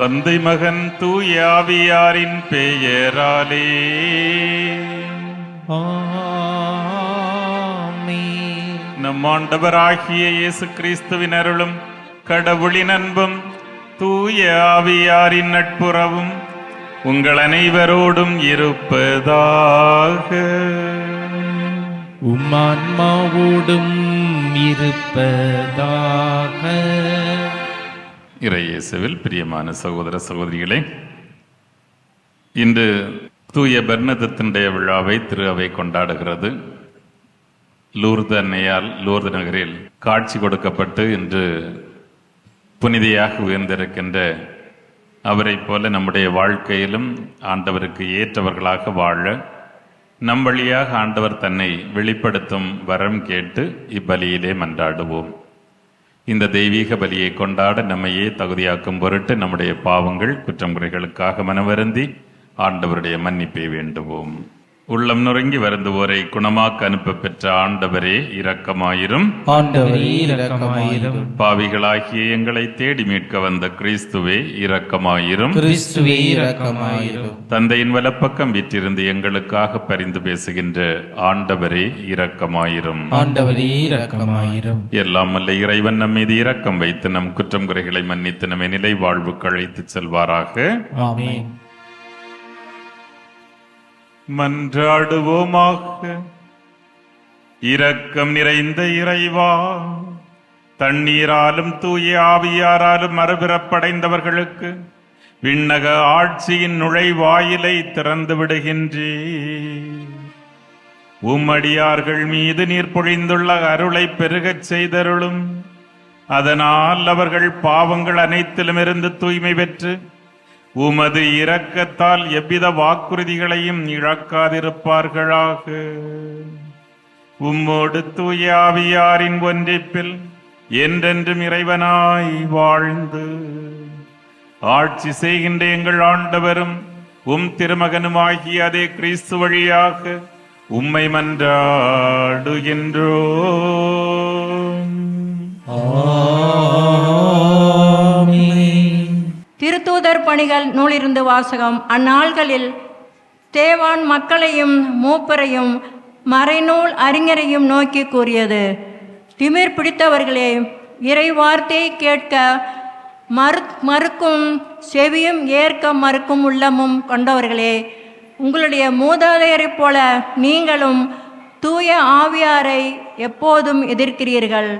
தந்தை மகன் தூய ஆவியாரின் பெயராலே நம் ஆண்டவராகிய இயேசு கிறிஸ்துவின் அருளும் கடவுளின் அன்பும் தூய ஆவியாரின் நட்புறவும் உங்கள் அனைவரோடும் இருப்பதாக. உம்மான்மாவோடும் இருப்பதாக. இறை இயேசுவில் பிரியமான சகோதர சகோதரிகளே, இன்று தூய பெர்னதத்தினுடைய விழாவை திரு அவை கொண்டாடுகிறது. லூர்து அன்னையால் லூர்து நகரில் காட்சி கொடுக்கப்பட்டு இன்று புனிதையாக உயர்ந்திருக்கின்ற அவரை போல நம்முடைய வாழ்க்கையிலும் ஆண்டவருக்கு ஏற்றவர்களாக வாழ நம் வழியாக ஆண்டவர் தன்னை வெளிப்படுத்தும் வரம் கேட்டு இப்பலியிலே மன்றாடுவோம். இந்த தெய்வீக பலியை கொண்டாட நம்மையே தகுதியாக்கும் பொருட்டு நம்முடைய பாவங்கள் குற்றம் குறைகளுக்காக மனவருந்தி ஆண்டவருடைய மன்னிப்பை வேண்டுவோம். உள்ளம் நொறுங்கி வருந்துவோரை குணமாக்க அனுப்ப பெற்ற ஆண்டவரே இரக்கமாயிரும். ஆண்டவரே இரக்கமாயிரும். பாவிகளாகிய எங்களை தேடி மீட்க வந்த கிறிஸ்துவே இரக்கமாயிரும். கிறிஸ்துவே இரக்கமாயிரும். தந்தையின் வலப்பக்கம் வீற்றிருந்து எங்களுக்காக பரிந்து பேசுகின்ற ஆண்டவரே இரக்கமாயிரும். ஆண்டவரே இரக்கமாயிரும். எல்லாம் வல்ல இறைவன் நம் மீது இரக்கம் வைத்து நம் குற்றம் குறைகளை மன்னித்து நம்மை நிலை வாழ்வுக்கு அழைத்து செல்வாராக. ஆமென். மன்றாடுவோமாக. இரக்கம் நிறைந்த இறைவா, தண்ணீராலும் தூய ஆவியாராலும் மறுபிறப்படைந்தவர்களுக்கு விண்ணக ஆட்சியின் நுழைவாயிலை திறந்து விடுகின்றே. உம்மடியார்கள் மீது நீர் பொழிந்துள்ள அருளை பெருகச் செய்தருளும். அதனால் அவர்கள் பாவங்கள் அனைத்திலுமிருந்து தூய்மை பெற்று உமது இரக்கத்தால் எவ்வித வாக்குறுதிகளையும் இழக்காதிருப்பார்களாக. உம்மோடு தூய ஆவியாரின் ஒன்றிப்பில் என்றென்றும் இறைவனாய் வாழ்ந்து ஆட்சி செய்கின்ற எங்கள் ஆண்டவரும் உம் திருமகனுமாகிய அதே கிறிஸ்து வழியாக உம்மை மன்றாடுகின்றோம். திருத்தூதர் பணிகள் நூலிருந்து வாசகம். அந்நாள்களில் தேவான் மக்களையும் மூப்பரையும் மறைநூல் அறிஞரையும் நோக்கி கூறியது, திமிர் பிடித்தவர்களே, இறை வார்த்தையை கேட்க மறுக்கும் செவியும் ஏற்க மறுக்கும் உள்ளமும் கொண்டவர்களே, உங்களுடைய மூதாதையரைப் போல நீங்களும் தூய ஆவியாரை எப்போதும் எதிர்க்கிறீர்கள்.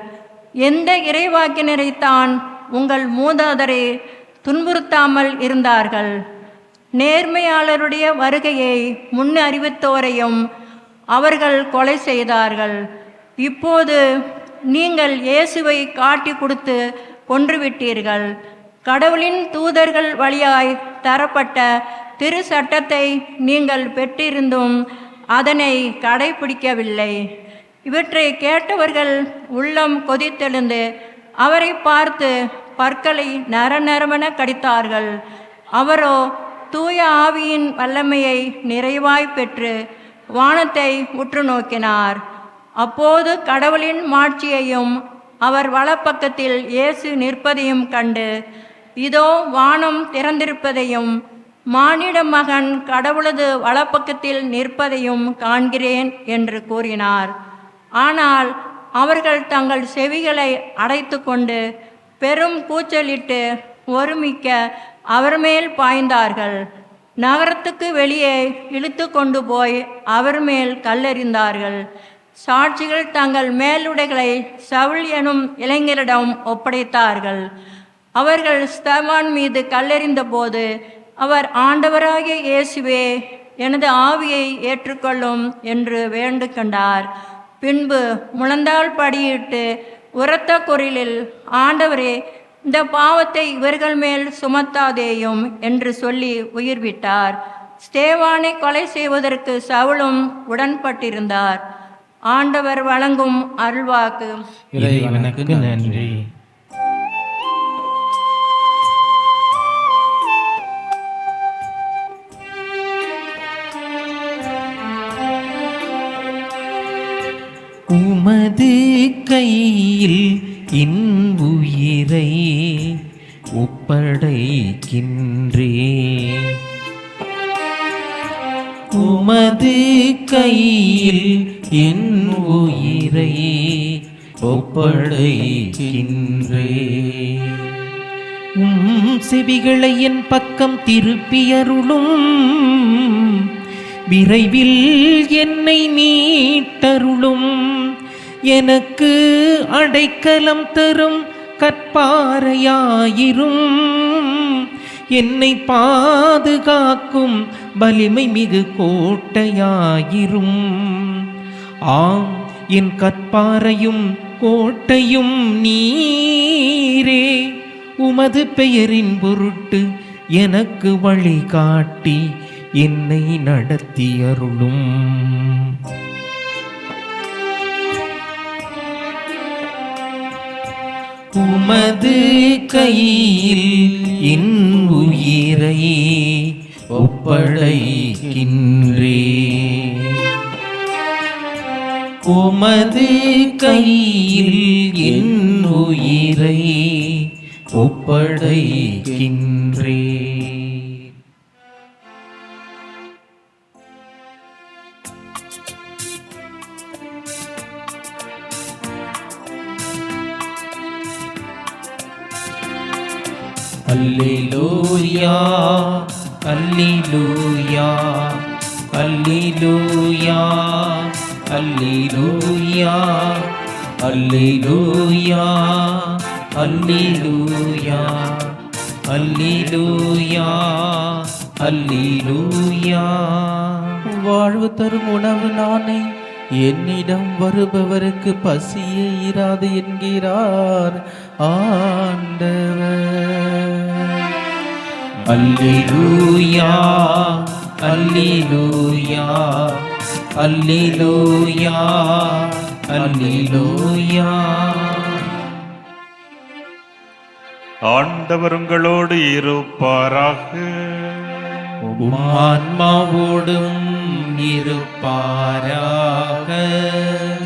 எந்த இறைவாக்கினரைத்தான் உங்கள் மூதாதையரை துன்புறுத்தாமல் இருந்தார்கள்? நேர்மையாளருடைய வருகையை முன் அறிவித்தோரையும் அவர்கள் கொலை செய்தார்கள். இப்போது நீங்கள் இயேசுவை காட்டி கொடுத்து கொன்றுவிட்டீர்கள். கடவுளின் தூதர்கள் வழியாய் தரப்பட்ட திரு சட்டத்தை நீங்கள் பெற்றிருந்தும் அதனை கடைபிடிக்கவில்லை. இவற்றை கேட்டவர்கள் உள்ளம் கொதித்தெழுந்து அவரை பார்த்து பற்களை நரநரவென கடித்தார்கள். அவரோ தூய ஆவியின் வல்லமையை நிறைவாய் பெற்று வானத்தை உற்று நோக்கினார். அப்போது கடவுளின் மாட்சியையும் அவர் வலப்பக்கத்தில் இயேசு நிற்பதையும் கண்டு, இதோ வானம் திறந்திருப்பதையும் மானிட மகன் கடவுளது வலப்பக்கத்தில் நிற்பதையும் காண்கிறேன் என்று கூறினார். ஆனால் அவர்கள் தங்கள் செவிகளை அடைத்து கொண்டு பெரும் கூச்சலிட்டு ஒருமிக்க அவர் மேல் பாய்ந்தார்கள். நகரத்துக்கு வெளியே இழுத்து கொண்டு போய் அவர் மேல் கல்லெறிந்தார்கள். சாட்சிகள் தங்கள் மேலுடைகளை சவுல் எனும் இளைஞரிடம் ஒப்படைத்தார்கள். அவர்கள் ஸ்தேவான் மீது கல்லெறிந்த போது அவர், ஆண்டவராகிய இயேசுவே, எனது ஆவியை ஏற்றுக்கொள்ளும் என்று வேண்டு கண்டார். பின்பு முழந்தாள் படியிட்டு உரத்த குரலில், ஆண்டவரே, இந்த பாவத்தை இவர்கள் மேல் சுமத்தாதேயும் என்று சொல்லி உயிர் விட்டார். ஸ்தேவானை கொலை செய்வதற்கு சவுலும் உடன்பட்டிருந்தார். ஆண்டவர் வழங்கும் அருள்வாக்கு. இறைவனுக்கு நன்றி. உமது கையில் இன்புயிரை ஒப்படைக்கின்றேன். உமது கையில் என் உயிரை ஒப்படைக்கின்றேன். செவிகளை என் பக்கம் திருப்பியருளும். விரைவில் என்னை மீட்டருளும். எனக்கு அடைக்கலம் தரும் கற்பாரையாயிரும். என்னை பாதுகாக்கும் வலிமை மிகு கோட்டையாயிரும். ஆம், என் கற்பாரையும் கோட்டையும் நீரே. உமது பெயரின் பொருட்டு எனக்கு வழிகாட்டி என்னை நடத்தி அருளும். உமது கையில் என் உயிரை ஒப்படைக்கின்றேன். உமது கையில் என் உயிரை ஒப்படைக்கின்றேன். அல்லேலூயா, அல்லேலூயா, அல்லேலூயா, அல்லேலூயா, அல்லேலூயா, அல்லேலூயா, அல்லேலூயா, அல்லேலூயா. வாழ்வு தரும் உணவு நானே, என்னிடம் வருபவருக்கு பசியே இராது என்கிறார் ஆண்டவர். அல்லேலூயா, அல்லேலூயா, அல்லேலூயா, அல்லேலூயா. ஆண்டவர் உங்களோடு இருப்பாராக. உம் ஆன்மாவோடும் இருப்பாராக.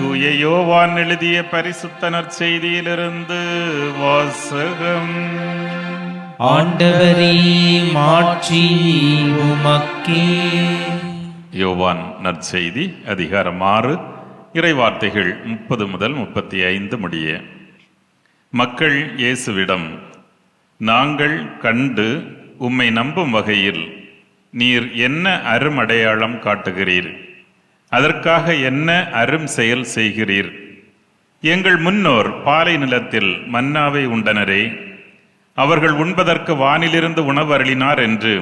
தூய யோவான் எழுதிய பரிசுத்த நற்செய்தியிலிருந்து வாசகம். ஆண்டவரே, மாட்சி உமக்கே. யோவான் நற்செய்தி அதிகாரம் 6 இறைவார்த்தைகள் 30 முதல் 35 முடிய. மக்கள் இயேசுவிடம், நாங்கள் கண்டு உம்மை நம்பும் வகையில் நீர் என்ன அருமடையாளம் காட்டுகிறீர்? அதற்காக என்ன அரும் செயல் செய்கிறீர்? எங்கள் முன்னோர் பாலை நிலத்தில் மன்னாவை உண்டனரே, அவர்கள் உண்பதற்கு வானிலிருந்து உணவு அருளினார் என்று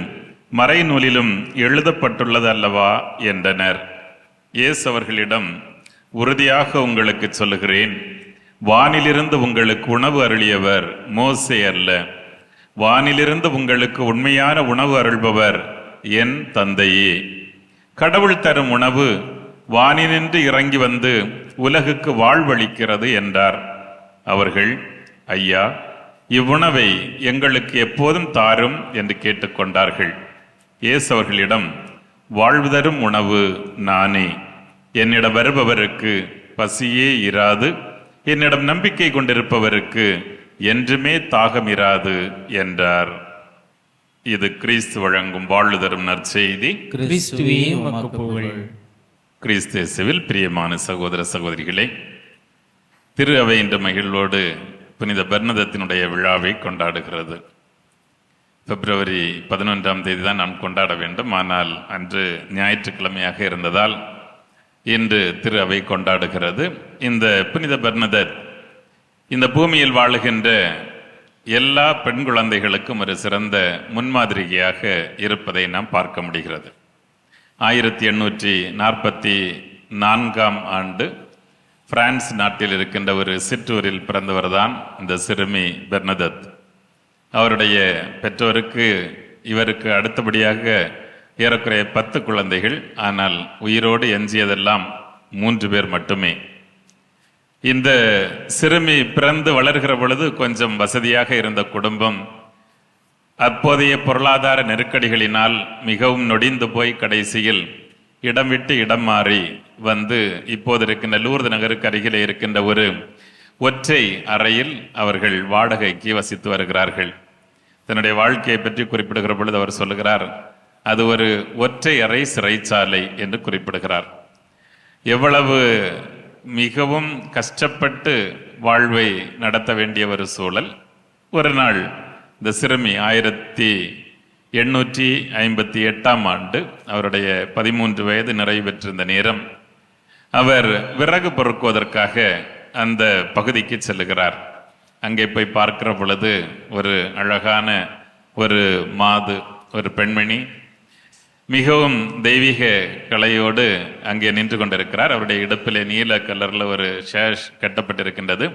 மறைநூலிலும் எழுதப்பட்டுள்ளது அல்லவா என்றனர். இயேசு அவர்களிடம், உறுதியாக உங்களுக்கு சொல்லுகிறேன், வானிலிருந்து உங்களுக்கு உணவு அருளியவர் மோசே அல்ல, வானிலிருந்து உங்களுக்கு உண்மையான உணவு அருள்பவர் என் தந்தையே. கடவுள் தரும் உணவு வானினின்று இறங்கி வந்து உலகுக்கு வாழ்வளிக்கிறது என்றார். அவர்கள், ஐயா, இவ்வுணவை எங்களுக்கு எப்போதும் தாரும் என்று கேட்டுக்கொண்டார்கள். இயேசு அவர்களிடம், வாழ்வு தரும் உணவு நானே, என்னிடம் வருபவருக்கு பசியே இராது, என்னிடம் நம்பிக்கை கொண்டிருப்பவருக்கு என்றுமே தாகம் இராது என்றார். இது கிறிஸ்து வழங்கும் வாழ்வு தரும் நற்செய்தி. கிறிஸ்துவே உமக்கு புகழ். கிறிஸ்து இயேசுவில் பிரியமான சகோதர சகோதரிகளே, திரு அவை என்ற மகிழ்வோடு புனித பெர்னதத்தினுடைய விழாவை கொண்டாடுகிறது. பிப்ரவரி 11ஆம் தேதி தான் நாம் கொண்டாட வேண்டும். ஆனால் அன்று ஞாயிற்றுக்கிழமையாக இருந்ததால் இன்று திரு அவை கொண்டாடுகிறது. இந்த புனித பெர்னதத் இந்த பூமியில் வாழுகின்ற எல்லா பெண் குழந்தைகளுக்கும் ஒரு சிறந்த முன்மாதிரியாக இருப்பதை நாம் பார்க்க முடிகிறது. 1844ஆம் ஆண்டு பிரான்ஸ் நாட்டில் இருக்கின்ற ஒரு சிற்றூரில் பிறந்தவர் தான் இந்த சிறுமி பெர்னதத். அவருடைய பெற்றோருக்கு இவருக்கு அடுத்தபடியாக ஏறக்குறைய 10 குழந்தைகள். ஆனால் உயிரோடு எஞ்சியதெல்லாம் 3 பேர் மட்டுமே. இந்த சிறுமி பிறந்து வளர்கிற பொழுது கொஞ்சம் வசதியாக இருந்த குடும்பம் அப்போதைய பொருளாதார நெருக்கடிகளினால் மிகவும் நொடிந்து போய் கடைசியில் இடம் விட்டு இடம் மாறி வந்து இப்போது இருக்கின்ற லூர்து நகருக்கு அருகிலே இருக்கின்ற ஒரு ஒற்றை அறையில் அவர்கள் வாடகைக்கு வசித்து வருகிறார்கள். தன்னுடைய வாழ்க்கையை பற்றி குறிப்பிடுகிற பொழுது அவர் சொல்லுகிறார், அது ஒரு ஒற்றை அறை சிறைச்சாலை என்று குறிப்பிடுகிறார். எவ்வளவு மிகவும் கஷ்டப்பட்டு வாழ்வை நடத்த வேண்டிய ஒரு சூழல். ஒரு நாள் இந்த சிறுமி 1858ஆம் ஆண்டு அவருடைய 13 வயது நிறைவு பெற்றிருந்த நேரம் அவர் விறகு பொறுக்குவதற்காக அந்த பகுதிக்கு செல்லுகிறார். அங்கே போய் பார்க்கிற பொழுது ஒரு அழகான ஒரு மாது, ஒரு பெண்மணி மிகவும் தெய்வீக கலையோடு அங்கே நின்று கொண்டிருக்கிறார். அவருடைய இடுப்பிலே நீல கலரில் ஒரு ஷேஷ் கட்டப்பட்டிருக்கின்றது.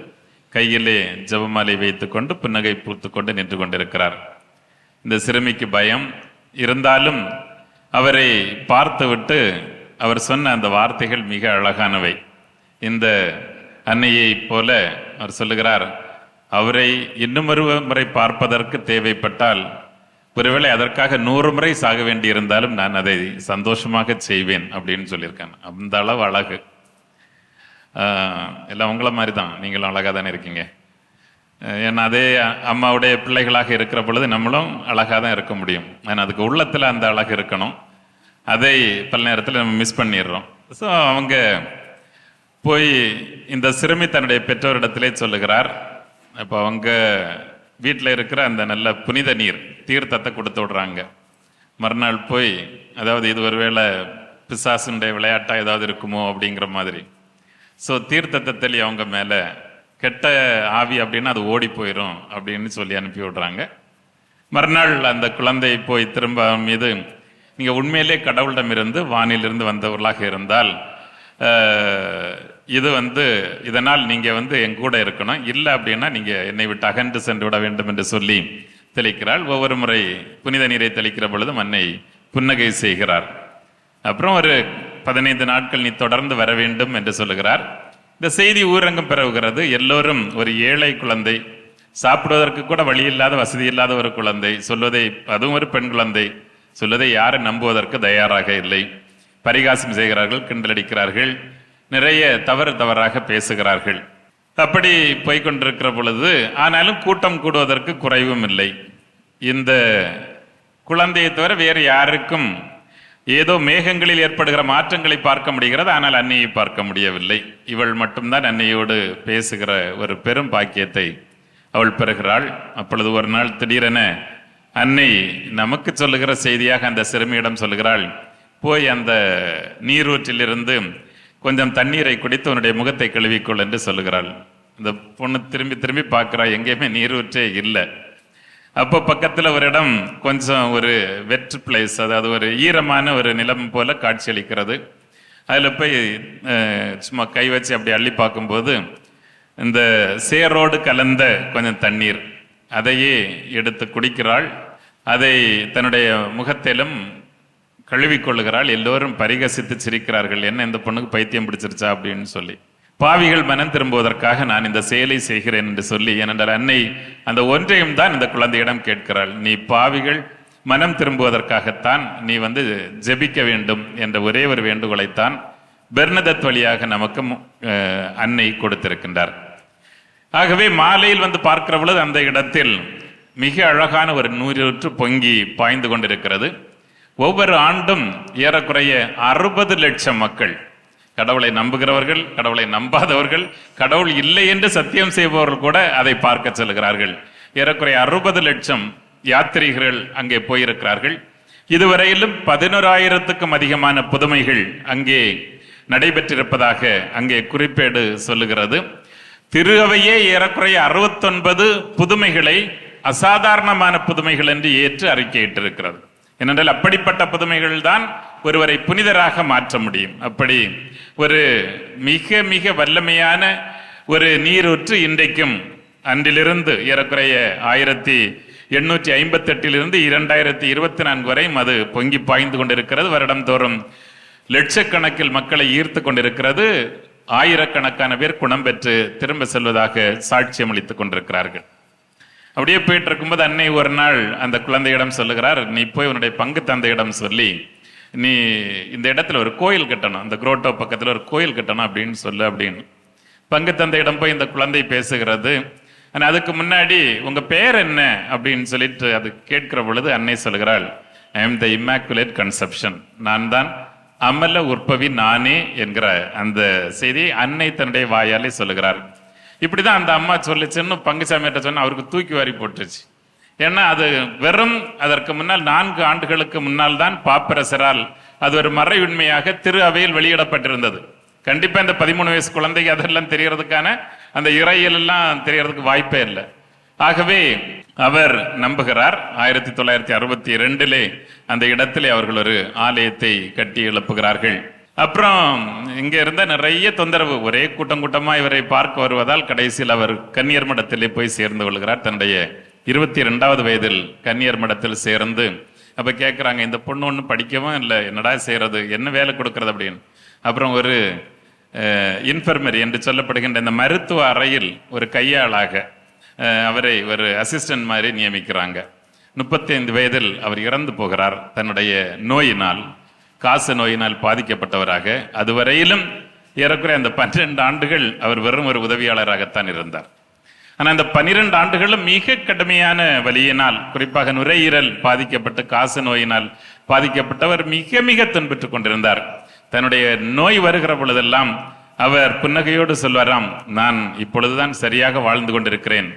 கையிலே ஜெபமாலை வைத்துக்கொண்டு புன்னகை பூத்துக்கொண்டு நின்று கொண்டிருக்கிறார். இந்த சிறுமிக்கு பயம் இருந்தாலும் அவரை பார்த்துவிட்டு அவர் சொன்ன அந்த வார்த்தைகள் மிக அழகானவை. இந்த அன்னையை போல அவர் சொல்லுகிறார், அவரை இன்னும் ஒரு முறை பார்ப்பதற்கு தேவைப்பட்டால் ஒருவேளை அதற்காக 100 முறை சாக வேண்டியிருந்தாலும் நான் அதை சந்தோஷமாக செய்வேன் அப்படின்னு சொல்லியிருக்கேன். அந்த அளவு அழகு. எல்லாம் உங்களை மாதிரி தான், நீங்களும் அழகாக தானே இருக்கீங்க. ஏன்னா அதே அம்மாவுடைய பிள்ளைகளாக இருக்கிற பொழுது நம்மளும் அழகாக தான் இருக்க முடியும். ஆனால் அதுக்கு உள்ளத்தில் அந்த அழகு இருக்கணும். அதை பல நேரத்தில் நம்ம மிஸ் பண்ணிடுறோம். ஸோ அவங்க போய் இந்த சிறுமி தன்னுடைய பெற்றோரிடத்திலே சொல்லுகிறார். இப்போ அவங்க வீட்டில் இருக்கிற அந்த நல்ல புனித நீர் தீர்த்தத்தை கொடுத்து விடுறாங்க. மறுநாள் போய், அதாவது இது ஒருவேளை பிசாசுடைய விளையாட்டாக ஏதாவது இருக்குமோ அப்படிங்கிற மாதிரி. ஸோ தீர்த்தத்தை தெளி அவங்க மேலே, கெட்ட ஆவி அப்படின்னா அது ஓடி போயிடும் அப்படின்னு சொல்லி அனுப்பி விடுறாங்க. மறுநாள் அந்த குழந்தை போய் திரும்ப மீது, நீங்கள் உண்மையிலே கடவுளிடமிருந்து வானிலிருந்து வந்தவர்களாக இருந்தால் இது இதனால் நீங்கள் என் கூட இருக்கணும், இல்லை அப்படின்னா நீங்கள் என்னை விட்டு அகன்று சென்று விட வேண்டும் என்று சொல்லி தெளிக்கிறாள். ஒவ்வொரு முறை புனித நீரை தெளிக்கிற பொழுதும் அன்னை புன்னகை செய்கிறார். அப்புறம் ஒரு 15 நாட்கள் நீ தொடர்ந்து வர வேண்டும் என்று சொல்லுகிறார். இந்த செய்தி ஊரங்கம் பரவுகிறது. எல்லோரும், ஒரு ஏழை குழந்தை, சாப்பிடுவதற்கு கூட வழி இல்லாத, வசதி இல்லாத ஒரு குழந்தை, சொல்வதை, அதுவும் ஒரு பெண் குழந்தை, சொல்வதை யாரும் நம்புவதற்கு தயாராக இல்லை. பரிகாசம் செய்கிறார்கள், கிண்டலடிக்கிறார்கள், நிறைய தவறாக பேசுகிறார்கள். அப்படி போய்கொண்டிருக்கிற பொழுது ஆனாலும் கூட்டம் கூடுவதற்கு குறைவும் இல்லை. இந்த குழந்தையை தவிர வேறு யாருக்கும் ஏதோ மேகங்களில் ஏற்படுகிற மாற்றங்களை பார்க்க முடிகிறது, ஆனால் அன்னையை பார்க்க முடியவில்லை. இவள் மட்டும்தான் அன்னையோடு பேசுகிற ஒரு பெரும் பாக்கியத்தை அவள் பெறுகிறாள். அப்பொழுது ஒரு நாள் திடீரென அன்னை நமக்கு சொல்லுகிற செய்தியாக அந்த சிறுமியிடம் சொல்லுகிறாள், போய் அந்த நீரூற்றிலிருந்து கொஞ்சம் தண்ணீரை குடித்து உன்னுடைய முகத்தை கழுவிக்கொள் என்று சொல்லுகிறாள். இந்த பொண்ணு திரும்பி திரும்பி பார்க்குறா, எங்கேயுமே நீரூற்றே இல்லை. அப்போ பக்கத்தில் ஒரு இடம் கொஞ்சம் ஒரு வெட் பிளேஸ், அதாவது ஒரு ஈரமான ஒரு நிலம் போல காட்சியளிக்கிறது. அதில் போய் சும்மா கை வச்சு அப்படி அள்ளி பார்க்கும்போது இந்த சேரோடு கலந்த கொஞ்சம் தண்ணீர், அதையே எடுத்து குடிக்கிறாள். அதை தன்னுடைய முகத்திலும் கழுவிக்கொள்ளுகிறாள். எல்லோரும் பரிகசித்து சிரிக்கிறார்கள், என்ன இந்த பொண்ணுக்கு பைத்தியம் பிடிச்சிருச்சா அப்படின்னு சொல்லி. பாவிகள் மனம் திரும்புவதற்காக நான் இந்த செயலை செய்கிறேன் என்று சொல்லி, ஏனென்றால் அன்னை அந்த ஒன்றையும் தான் இந்த குழந்தையிடம் கேட்கிறாள், நீ பாவிகள் மனம் திரும்புவதற்காகத்தான் நீ ஜெபிக்க வேண்டும் என்ற ஒரே ஒரு வேண்டுகோளைத்தான் பெர்னதத் வழியாக நமக்கு அன்னை கொடுத்திருக்கின்றார். ஆகவே மாலையில் பார்க்கிற பொழுது அந்த இடத்தில் மிக அழகான ஒரு நீரூற்று பொங்கி பாய்ந்து கொண்டிருக்கிறது. ஒவ்வொரு ஆண்டும் ஏறக்குறைய 60 லட்சம் மக்கள், கடவுளை நம்புகிறவர்கள், கடவுளை நம்பாதவர்கள், கடவுள் இல்லை என்று சத்தியம் செய்பவர்கள் கூட அதை பார்க்க செல்கிறார்கள். ஏறக்குறைய 60 லட்சம் யாத்திரிகர்கள் அங்கே போயிருக்கிறார்கள். இதுவரையிலும் 11,000க்கும் அதிகமான புதுமைகள் அங்கே நடைபெற்றிருப்பதாக அங்கே குறிப்பேடு சொல்லுகிறது. திரு அவையே ஏறக்குறைய 69 புதுமைகளை அசாதாரணமான புதுமைகள் என்று ஏற்று அறிக்கையிட்டிருக்கிறது. ஏனென்றால் அப்படிப்பட்ட புதுமைகள் தான் ஒருவரை புனிதராக மாற்ற முடியும். அப்படி ஒரு மிக மிக வல்லமையான ஒரு நீரூற்று இன்றைக்கும் அன்றிலிருந்து ஏறக்குறைய 1858 2024 வரை அது பொங்கி பாய்ந்து கொண்டிருக்கிறது. வருடந்தோறும் லட்சக்கணக்கில் மக்களை ஈர்த்து கொண்டிருக்கிறது. ஆயிரக்கணக்கான பேர் குணம் பெற்று திரும்ப செல்வதாக சாட்சியம் அளித்துக் கொண்டிருக்கிறார்கள். அப்படியே போயிட்டு இருக்கும்போது அன்னை ஒரு நாள் அந்த குழந்தையிடம் சொல்லுகிறார், நீ போய் உன்னுடைய பங்கு தந்தையிடம் சொல்லி நீ இந்த இடத்துல ஒரு கோயில் கட்டணும், அந்த குரோட்டோ பக்கத்தில் ஒரு கோயில் கட்டணும் அப்படின்னு சொல்லு அப்படின்னு. பங்கு தந்தையிடம் போய் இந்த குழந்தை பேசுகிறது. ஆனால் அதுக்கு முன்னாடி உங்க பேர் என்ன அப்படின்னு சொல்லிட்டு அது கேட்கிற பொழுது அன்னை சொல்கிறாள், I am the immaculate conception, நான் தான் அமல உற்பவி நானே என்கிற அந்த செய்தி அன்னை தன்னுடைய வாயாலே சொல்லுகிறார். இப்படிதான் அந்த அம்மா சொல்லிச்சுன்னு பங்குசாமியிட்ட சொன்ன அவருக்கு தூக்கி வாரி போட்டுருச்சு. ஏன்னா அது வெறும் அதற்கு முன்னால் 4 ஆண்டுகளுக்கு முன்னால் தான் பாப்பரசரால் அது ஒரு மறை உண்மையாக திரு அவையில் வெளியிடப்பட்டிருந்தது. கண்டிப்பா இந்த 13 வயசு குழந்தைக்கு அதெல்லாம் தெரியறதுக்கான அந்த இறையியல் எல்லாம் தெரியறதுக்கு வாய்ப்பே இல்லை. ஆகவே அவர் நம்புகிறார். 1962 அந்த இடத்திலே அவர்கள் ஒரு ஆலயத்தை கட்டி எழுப்புகிறார்கள். அப்புறம் இங்க இருந்த நிறைய தொந்தரவு, ஒரே கூட்டம் கூட்டமா இவரை பார்க்க வருவதால் கடைசியில் அவர் கன்னியர் மடத்திலே போய் சேர்ந்து கொள்கிறார். தன்னுடைய 22வது வயதில் கன்னியர் மடத்தில் சேர்ந்து அப்ப கேட்குறாங்க, இந்த பொண்ணு ஒன்றும் படிக்கவும் இல்லை, என்னடா செய்யறது, என்ன வேலை கொடுக்கறது அப்படின்னு. அப்புறம் ஒரு இன்ஃபர்மரி என்று சொல்லப்படுகின்ற இந்த மருத்துவ அறையில் ஒரு கையாளாக அவரை ஒரு அசிஸ்டன்ட் மாதிரி நியமிக்கிறாங்க. 35 வயதில் அவர் இறந்து போகிறார். தன்னுடைய நோயினால், காச நோயினால் பாதிக்கப்பட்டவராக. அதுவரையிலும் ஏறக்குறைய அந்த 12 ஆண்டுகள் அவர் வெறும் ஒரு உதவியாளராகத்தான் இருந்தார். ஆனால் அந்த 12 ஆண்டுகளும் மிக கடுமையான வலியினால், குறிப்பாக நுரையீரல் பாதிக்கப்பட்டு காச நோயினால் பாதிக்கப்பட்டவர் மிக மிக துன்புற்றுக் கொண்டிருந்தார். தன்னுடைய நோய் வருகிற பொழுதெல்லாம் அவர் புன்னகையோடு சொல்வாராம், நான் இப்பொழுதுதான் சரியாக வாழ்ந்து கொண்டிருக்கிறேன்,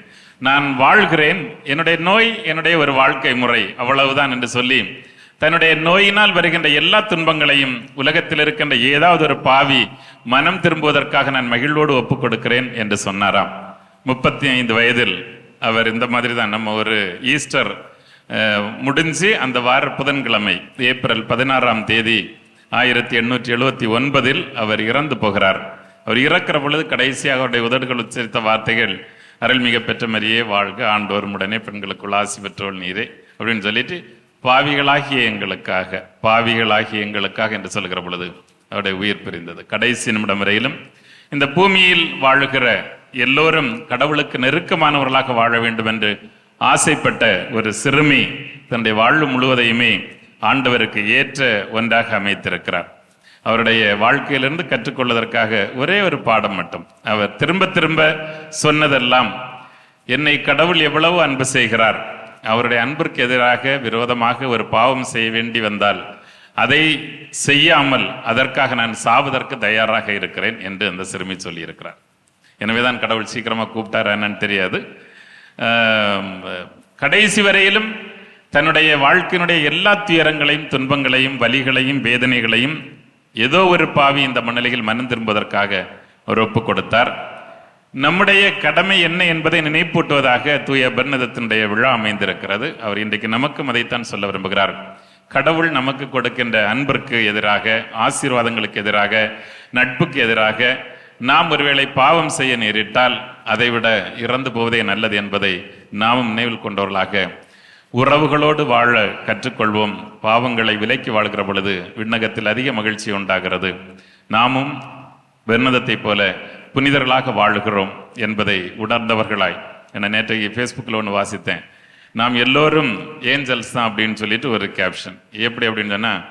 நான் வாழ்கிறேன், என்னுடைய நோய் என்னுடைய ஒரு வாழ்க்கை முறை, அவ்வளவுதான் என்று சொல்லி தன்னுடைய நோயினால் வருகின்ற எல்லா துன்பங்களையும் உலகத்தில் இருக்கின்ற ஏதாவது ஒரு பாவி மனம் திரும்புவதற்காக நான் மகிழ்வோடு ஒப்புக் கொடுக்கிறேன் என்று சொன்னாராம். 35 வயதில் அவர் இந்த மாதிரி தான். நம்ம ஒரு ஈஸ்டர் முடிஞ்சு அந்த வார புதன்கிழமை ஏப்ரல் 16ஆம் தேதி 1879 அவர் இறந்து போகிறார். அவர் இறக்கிற பொழுது கடைசியாக அவருடைய உதடுகள் உச்சரித்த வார்த்தைகள், அருள்மிக பெற்ற மரியே வாழ்க, ஆண்டோர் உடனே பெண்களுக்குள் ஆசி பெற்றோள் நீரே அப்படின்னு சொல்லிட்டு பாவிகளாகிய எங்களுக்காக என்று சொல்கிற பொழுது அவருடைய உயிர் பிரிந்தது. கடைசி நிமிடம் வரையிலும் இந்த பூமியில் வாழுகிற எல்லோரும் கடவுளுக்கு நெருக்கமானவர்களாக வாழ வேண்டும் என்று ஆசைப்பட்ட ஒரு சிறுமி தன்னுடைய வாழ்வு முழுவதையுமே ஆண்டவருக்கு ஏற்ற ஒன்றாக அமைத்திருக்கிறார். அவருடைய வாழ்க்கையிலிருந்து கற்றுக்கொள்வதற்காக ஒரே ஒரு பாடம் மட்டும் அவர் திரும்ப திரும்ப சொன்னதெல்லாம், என்னை கடவுள் எவ்வளவு அன்பு செய்கிறார், அவருடைய அன்பிற்கு எதிராக விரோதமாக ஒரு பாவம் செய்ய வேண்டி வந்தால் அதை செய்யாமல் அதற்காக நான் சாவதற்கு தயாராக இருக்கிறேன் என்று அந்த சிறுமி சொல்லி இருக்கிறார். எனவேதான் கடவுள் சீக்கிரமா கூப்பிட்டார் என்னன்னு தெரியாது. கடைசி வரையிலும் தன்னுடைய வாழ்க்கையினுடைய எல்லா துயரங்களையும், துன்பங்களையும், வலிகளையும், வேதனைகளையும் ஏதோ ஒரு பாவி இந்த மண்ணிலையில் மனம் திரும்புவதற்காக ஒரு ஒப்பு கொடுத்தார். நம்முடைய கடமை என்ன என்பதை நினைப்பூட்டுவதாக தூய பெர்னதத்தினுடைய விழா அமைந்திருக்கிறது. அவர் இன்றைக்கு நமக்கும் அதைத்தான் சொல்ல விரும்புகிறார். கடவுள் நமக்கு கொடுக்கின்ற அன்பிற்கு எதிராக, ஆசீர்வாதங்களுக்கு எதிராக, நட்புக்கு எதிராக நாம் ஒருவேளை பாவம் செய்ய நேரிட்டால் அதைவிட இறந்து போவதே நல்லது என்பதை நாமும் நினைவில் கொண்டவர்களாக உறவுகளோடு வாழ கற்றுக்கொள்வோம். பாவங்களை விலக்கி வாழ்கிற பொழுது விண்ணகத்தில் அதிக மகிழ்ச்சி உண்டாகிறது. நாமும் பெர்னதத்தை போல புனிதர்களாக வாழுகிறோம் என்பதை உணர்ந்தவர்களாய். என்ன நேற்றைக்கு ஃபேஸ்புக்கில் ஒன்று வாசித்தேன், நாம் எல்லோரும் ஏஞ்சல்ஸ் தான் அப்படின்னு சொல்லிட்டு ஒரு கேப்ஷன். எப்படி அப்படின்னு சொன்னால்,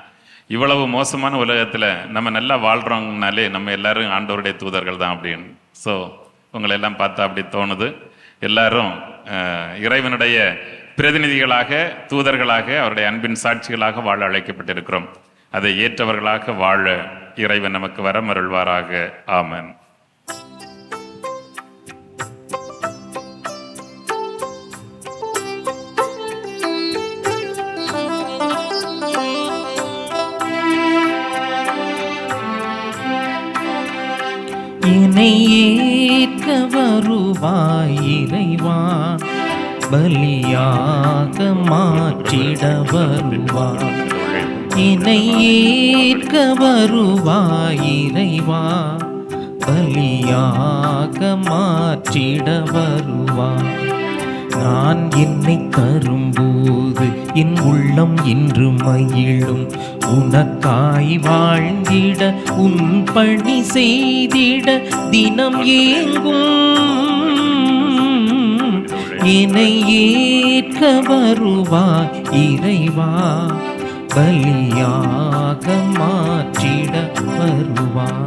இவ்வளவு மோசமான உலகத்தில் நம்ம நல்லா வாழ்கிறோங்கனாலே நம்ம எல்லாரும் ஆண்டவருடைய தூதர்கள் தான் அப்படின்னு. ஸோ உங்களை எல்லாம் பார்த்தா அப்படி தோணுது. எல்லாரும் இறைவனுடைய பிரதிநிதிகளாக, தூதர்களாக, அவருடைய அன்பின் சாட்சிகளாக வாழ அழைக்கப்பட்டிருக்கிறோம். அதை ஏற்றவர்களாக வாழ இறைவன் நமக்கு வரமருள்வாராக. ஆமென். என்னை ஏற்க வருவாய் இறைவா, பலியாக மாற்றிட வருவாய். என்னை ஏற்க வருவாய் இறைவா, பலியாக மாற்றிட வருவாய். நான் என்னை தரும்போது என் உள்ளம் இன்று மகிழும். உனக்காய் வாழ்ந்திட, உன் பணி செய்திட தினம் ஏங்கும். என்னை ஏற்க வருவாய் இறைவா, பலியாக மாற்றிட வருவாய்.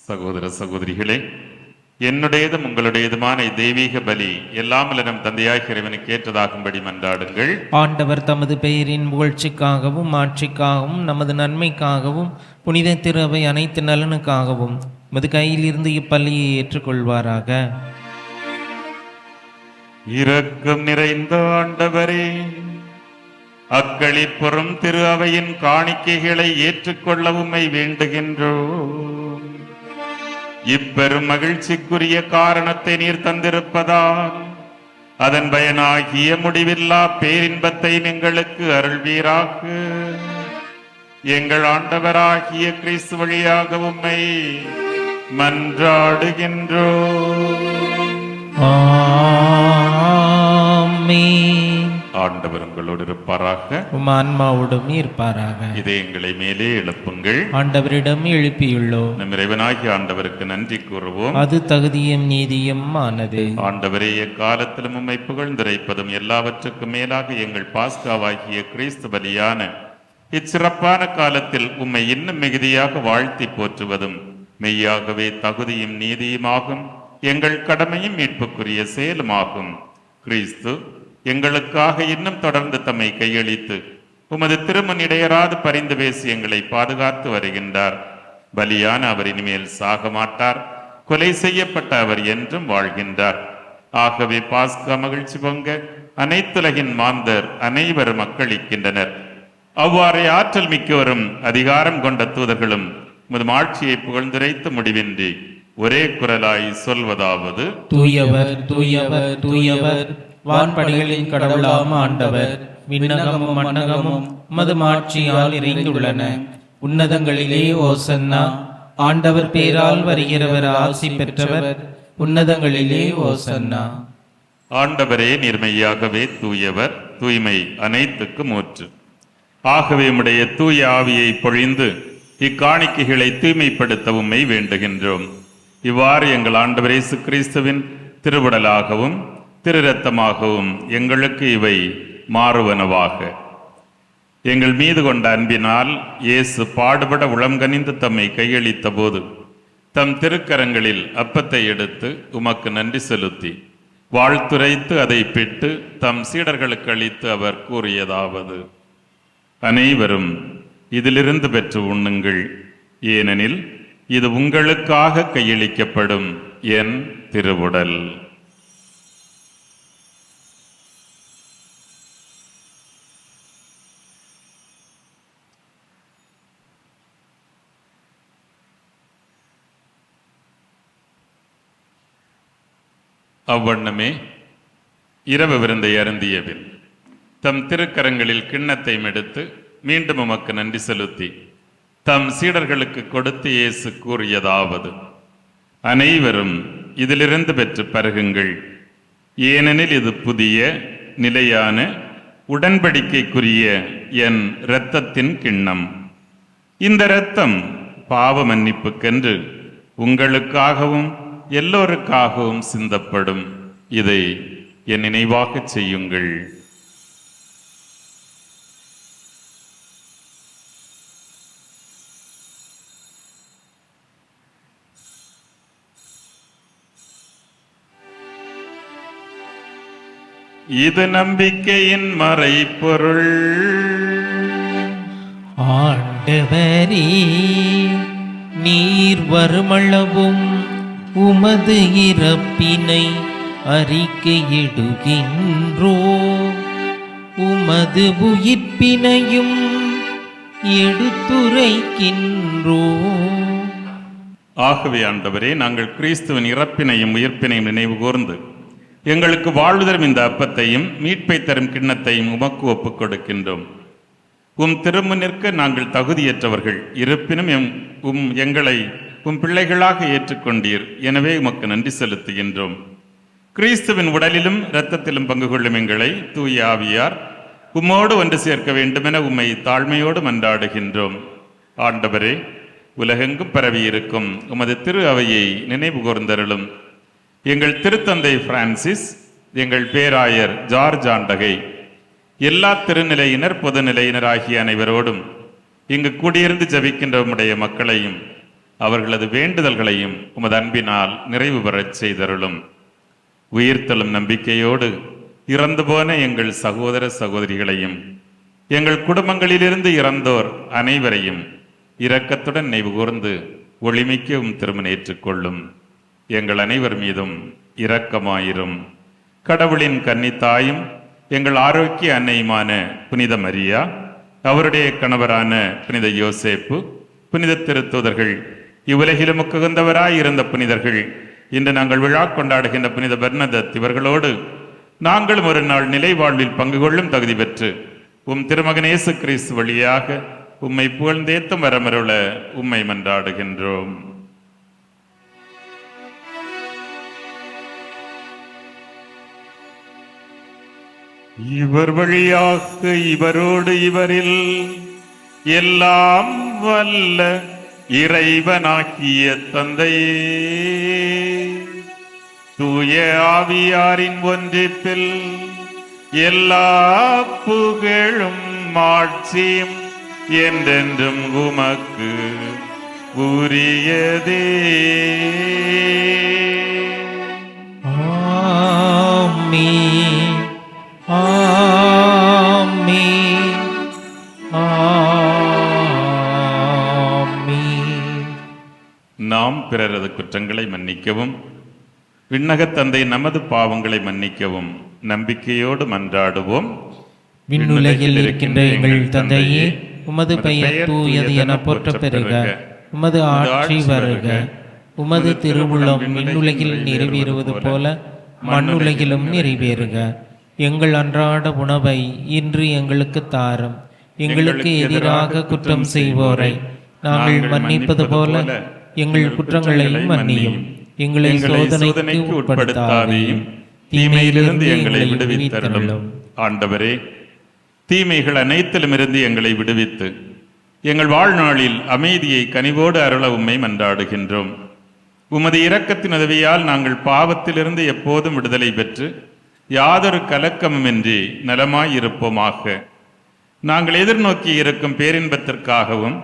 சகோதர சகோதரிகளே, என்னுடையதும் உங்களுடையதுமான தெய்வீக பலி எல்லாம் நம் தந்தையாகிய இறைவனுக்கு ஏற்றதாகும்படி மன்றாடுங்கள். ஆண்டவர் தமது பெயரின் புகழ்ச்சிக்காகவும் ஆட்சிக்காகவும் நமது நன்மைக்காகவும் புனித திரு அவை அனைத்து நலனுக்காகவும் மது கையிலிருந்து இப்பள்ளியை ஏற்றுக்கொள்வாராக. இரக்கம் நிறைந்த ஆண்டவரே, அக்களிப்புறம் திரு அவையின் காணிக்கைகளை ஏற்றுக்கொள்ள உம்மை வேண்டுகின்றோம். இப்பெரும் மகிழ்ச்சிக்குரிய காரணத்தை நீர் தந்திருப்பதால் அதன் பயனாகிய முடிவில்லா பேரின்பத்தை எங்களுக்கு அருள்வீராக. எங்கள் ஆண்டவராகிய கிறிஸ்து வழியாக உம்மை மன்றாடுகின்றோம். ஆமென். ஆண்டவர் உங்களோடு இருப்பாராக. உம் ஆன்மாவோடும் இருப்பாராக. இதயங்களை மேலே எழுப்புங்கள். ஆண்டவரிடம் எழுப்பியுள்ளோம். நம் இறைவனாகிய ஆண்டவருக்கு நன்றி கூறுவோம். அது தகுதியும் நீதியும் ஆனது. ஆண்டவரே, எக்காலத்திலும் உம்மை புகழ்ந்துரைப்பதும் எல்லாவற்றுக்கும் மேலாக எங்கள் பாஸ்காவாகிய கிறிஸ்து பலியான இச்சிறப்பான காலத்தில் உம்மை இன்னும் மிகுதியாக வாழ்த்தி போற்றுவதும் மெய்யாகவே தகுதியும் நீதியுமாகும். எங்கள் கடமையும் மீட்புக்குரிய செயலுமாகும். கிறிஸ்து எங்களுக்காக இன்னும் தொடர்ந்து தம்மை கையளித்து உமது திருமண் இடையராது பரிந்து பேசி எங்களை பாதுகாத்து வருகின்றார். பலியான அவர் இனிமேல் சாக மாட்டார். கொலை செய்யப்பட்ட அவர் என்றும் வாழ்கின்றார். ஆகவே பாஸ்கா மகிழ்ச்சி பொங்க அனைத்துலகின் மாந்தர் அனைவரும் மக்களிக்கின்றனர். அவ்வாறே ஆற்றல் மிக்கவரும் அதிகாரம் கொண்ட தூதர்களும் உமது ஆட்சியை புகழ்ந்துரைத்து முடிவின்றி ஒரே குரலாய் சொல்வதாவது: தூயவர் தூயவர் தூயவர், வான்படைகளின் கடவுளாம் ஆண்டவர். விண்ணகமும் மண்ணகமும் மது ஆட்சியால் நிறைந்துள்ளன. உன்னதங்களிலே ஓசன்னா. ஆண்டவர் பேரால் வருகிறவர் ஆசி பெற்றவர். உன்னதங்களிலே ஓசன்னா. ஆண்டவரே, நீர்மையாகவே தூயவர், தூய்மை அனைத்துக்கும் ஊற்று. ஆகவே உம்முடைய தூய ஆவியை பொழிந்து இக்காணிக்கைகளை தூய்மைப்படுத்த உம்மை வேண்டுகின்றோம். இவ்வாறு எங்கள் ஆண்டவர் இயேசு கிறிஸ்துவின் திருவுடலாகவும் திரு இரத்தமாகவும் எங்களுக்கு இவை மாறுவனவாக. எங்கள் மீது கொண்ட அன்பினால் இயேசு பாடுபட உளம்கனிந்து தம்மை கையளித்த போது தம் திருக்கரங்களில் அப்பத்தை எடுத்து உமக்கு நன்றி செலுத்தி வாழ்த்துரைத்து அதை பிட்டு தம் சீடர்களுக்கு அளித்து அவர் கூறியதாவது: அனைவரும் இதிலிருந்து பெற்று உண்ணுங்கள், ஏனெனில் இது உங்களுக்காக கையளிக்கப்படும் என் திருவுடல். அவ்வண்ணமே இரவு விருந்தை அருந்தியபின் தம் திருக்கரங்களில் கிண்ணத்தை எடுத்து மீண்டும் உமக்கு நன்றி செலுத்தி தம் சீடர்களுக்கு கொடுத்து இயேசு கூறியதாவது: அனைவரும் இதிலிருந்து பெற்று பருகுங்கள், ஏனெனில் இது புதிய நிலையான உடன்படிக்கைக்குரிய என் இரத்தத்தின் கிண்ணம். இந்த இரத்தம் பாவ மன்னிப்புக்கென்று உங்களுக்காகவும் எல்லோருக்காகவும் சிந்தப்படும். இதை என் நினைவாக செய்யுங்கள். இது நம்பிக்கையின் மறைபொருள். ஆண்டவரே, நீர் வருமளவும் உமது இறப்பினை அறிக்கையிடுகின்றோ, உமது உயிர்ப்பினையும் எடுத்துரைக்கின்றோ. ஆகவே ஆண்டவரே, நாங்கள் கிறிஸ்துவின் இறப்பினையும் உயிர்ப்பினையும் நினைவு கூர்ந்து எங்களுக்கு வாழ்வு தரும் இந்த அப்பத்தையும் மீட்பை தரும் கிண்ணத்தையும் உமக்கு ஒப்புக் கொடுக்கின்றோம். உம் திருமுன்னிற்க நாங்கள் தகுதியற்றவர்கள், இருப்பினும் எங்களை உம் பிள்ளைகளாக ஏற்றுக்கொண்டீர். எனவே உமக்கு நன்றி செலுத்துகின்றோம். கிறிஸ்துவின் உடலிலும் இரத்தத்திலும் பங்கு கொள்ளும் எங்களை தூய ஆவியார் உம்மோடு ஒன்று சேர்க்க வேண்டுமென உம்மை தாழ்மையோடு மன்றாடுகின்றோம். ஆண்டவரே, உலகெங்கும் பரவியிருக்கும் உமது திரு அவையை நினைவு கூர்ந்தருளும். எங்கள் திருத்தந்தை பிரான்சிஸ், எங்கள் பேராயர் ஜார்ஜ் ஆண்டகை, எல்லா திருநிலையினர் பொதுநிலையினர் ஆகிய அனைவரோடும் இங்கு கூடியிருந்து ஜபிக்கின்ற உம்முடைய மக்களையும் அவர்களது வேண்டுதல்களையும் உமது அன்பினால் நிறைவு பெறச் செய்தருளும். உயிர்த்தெழும் நம்பிக்கையோடு இறந்து போன எங்கள் சகோதர சகோதரிகளையும் எங்கள் குடும்பங்களிலிருந்து இறந்தோர் அனைவரையும் இரக்கத்துடன் நினைவு கூர்ந்து ஒளிமிக்கவும் திருமணம் ஏற்றுக்கொள்ளும். எங்கள் அனைவர் மீதும் இரக்கமாயிரும். கடவுளின் கன்னித்தாயும் எங்கள் ஆரோக்கிய அன்னையுமான புனித மரியா, அவருடைய கணவரான புனித யோசேப்பு, புனித திருத்தூதர்கள், இவ்வுலகிலும் உகந்தவராய் இருந்த புனிதர்கள், இன்று நாங்கள் விழா கொண்டாடுகின்ற புனித பெர்னதத் இவர்களோடு நாங்களும் ஒரு நாள் நிலை வாழ்வில் பங்கு கொள்ளும் தகுதி பெற்று திருமகன் இயேசு கிறிஸ்து வழியாக உம்மை புகழ்ந்தேத்தும் வரமருள உம்மை மன்றாடுகின்றோம். இவர் வழியாக இவரோடு இவரில் எல்லாம் வல்ல இறைவனாகிய தந்தையே, தூய ஆவியாரின் ஒன்றிப்பில் எல்லா புகழும் மாட்சியும் என்றென்றும் உமக்கு உரியதே. ஆமென், ஆமென், ஆமென். நாம் பிறரது குற்றங்களை மன்னிக்கவும், விண்ணகத் தந்தை நமது பாவங்களை மன்னிக்கவும் நம்பிக்கையோடு மன்றாடுவோம். விண்ணுலகில் இருக்கின்ற எங்கள் தந்தையே, உமது பெயர் தூயது என போற்ற பெறுக. உமது ஆட்சி வருக. உமது திருவுளம் விண்ணுலகில் நிறைவேறுவது போல மண்ணுலகிலும் நிறைவேறுக. எங்கள் அன்றாட உணவை இன்று எங்களுக்கு தாரும். எங்களுக்கு எதிராக குற்றம் செய்வோரை நாங்கள் மன்னிப்பது போல எங்கள் குற்றங்களையும் மன்னியும். எங்களை சோதனைக்கு உட்படுத்தாதேயும், தீமையிலிருந்து எங்களை விடுவித்தருளும். ஆண்டவரே, தீமைகள் அனைத்திலும் இருந்து எங்களை விடுவித்து எங்கள் வாழ்நாளில் அமைதியை கனிவோடு அருள உம்மை மன்றாடுகின்றோம். உமது இரக்கத்தின் உதவியால் நாங்கள் பாவத்திலிருந்து எப்போதும் விடுதலை பெற்று யாதொரு கலக்கமுமின்றி நலமாயிருப்போமாக. நாங்கள் எதிர்நோக்கி இருக்கும் பேரின்பத்திற்காகவும்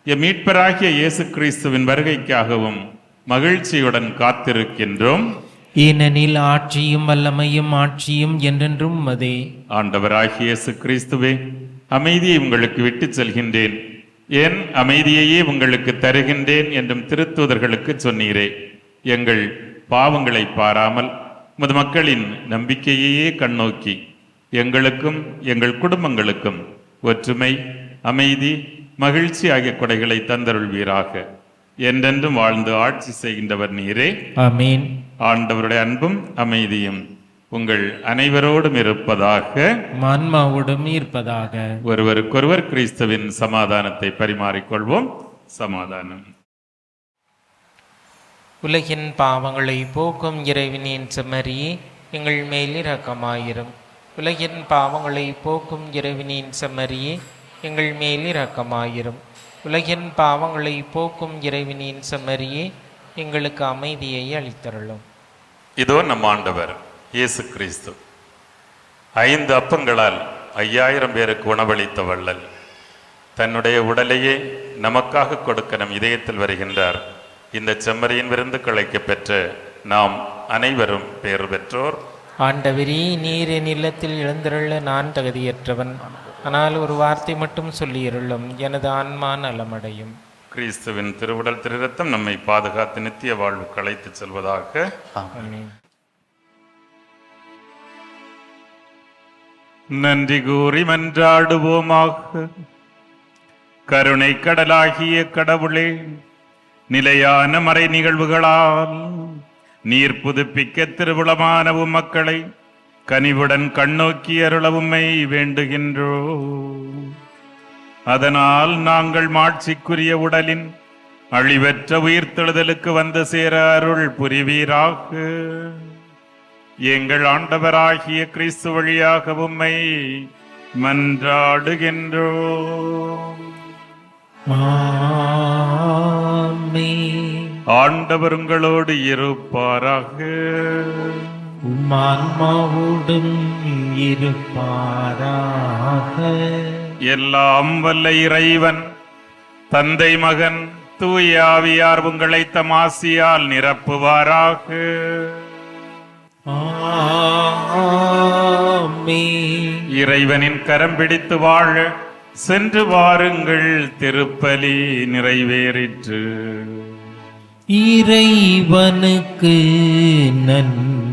எம் மீட்பராகிய இயேசு கிறிஸ்துவின் வருகைக்காகவும் மகிழ்ச்சியுடன் காத்திருக்கின்றோம். ஏனெனில் ஆட்சியும் வல்லமையும் ஆட்சியும் என்றென்றும் உமதே. ஆண்டவராகிய இயேசு கிறிஸ்துவே, அமைதியை உங்களுக்கு விட்டு செல்கின்றேன், என் அமைதியையே உங்களுக்கு தருகின்றேன் என்றும் திருத்தூதர்களுக்கு சொன்னீரே. எங்கள் பாவங்களை பாராமல் உமது மக்களின் நம்பிக்கையையே கண்ணோக்கி எங்களுக்கும் எங்கள் குடும்பங்களுக்கும் ஒற்றுமை, அமைதி, மகிழ்ச்சி ஆகிய கொடைகளை தந்தருள்வீராக. என்றென்றும் வாழ்ந்து ஆட்சி செய்கின்றவர் நீரே. ஆமென். ஆண்டவருடைய அன்பும் அமைதியும் உங்கள் அனைவரோடும் இருப்பதாக, ஆன்மாவோடும் இருப்பதாக. ஒருவருக்கொருவர் கிறிஸ்துவின் சமாதானத்தை பரிமாறிக்கொள்வோம். சமாதானம். உலகின் பாவங்களை போக்கும் இறைவனின் செம்மறியே, எங்கள் மேல் இரக்கமாயிரும். உலகின் பாவங்களை போக்கும் இறைவனின் செம்மறியே, எங்கள் மேல் இரக்கமாயிரும். உலகின் பாவங்களை போக்கும் இறைவனின் செம்மறியே, எங்களுக்கு அமைதியை அளித்தருளும். இதோ நம் ஆண்டவர் இயேசு கிறிஸ்து 5 அப்பங்களால் 5000 பேருக்கு உணவளித்த வள்ளல் தன்னுடைய உடலையே நமக்காக கொடுக்க நம் இதயத்தில் வருகின்றார். இந்த செம்மறியின் விருந்து களைக்க பெற்ற நாம் அனைவரும் பேறு பெற்றோர். ஆண்டவரே, நீர் என் இல்லத்தில் எழுந்தருள நான் தகுதியற்றவன். ஆனால் ஒரு வார்த்தை மட்டும் சொல்லியருளும், எனது ஆன்மா நலமடையும். கிறிஸ்துவின் திருவுடல் திருரத்தம் நம்மை பாதுகாத்து நித்திய வாழ்வுக்கு அழைத்து செல்வதாக. ஆமென். நன்றி கூறி மன்றாடுவோமாக. கருணை கடலாகிய கடவுளே, நிலையான மறை நிகழ்வுகளால் நீர் புதுப்பிக்க திருவுளமான மக்களை கனிவுடன் கண்ணோக்கி அருளவும்மை வேண்டுகின்றோ. அதனால் நாங்கள் மாட்சிக்குரிய உடலின் அழிவற்ற உயிர்த்தெழுதலுக்கு வந்து சேர அருள் புரிவீராக. எங்கள் ஆண்டவராகிய கிறிஸ்து வழியாக உம்மை மன்றாடுகின்றோ. ஆண்டவர் உங்களோடு இருப்பாராக. ஆன்மாவோடும் இருப்பாராக. எல்லாம் வல்ல இறைவன், தந்தை, மகன், தூய ஆவியார் உங்களை தமாசியால் நிரப்புவாராக. ஆமென். இறைவனின் கரம் பிடித்து வாழ சென்று வாருங்கள், திருப்பலி நிறைவேறிற்று. இறைவனுக்கு நன்றி.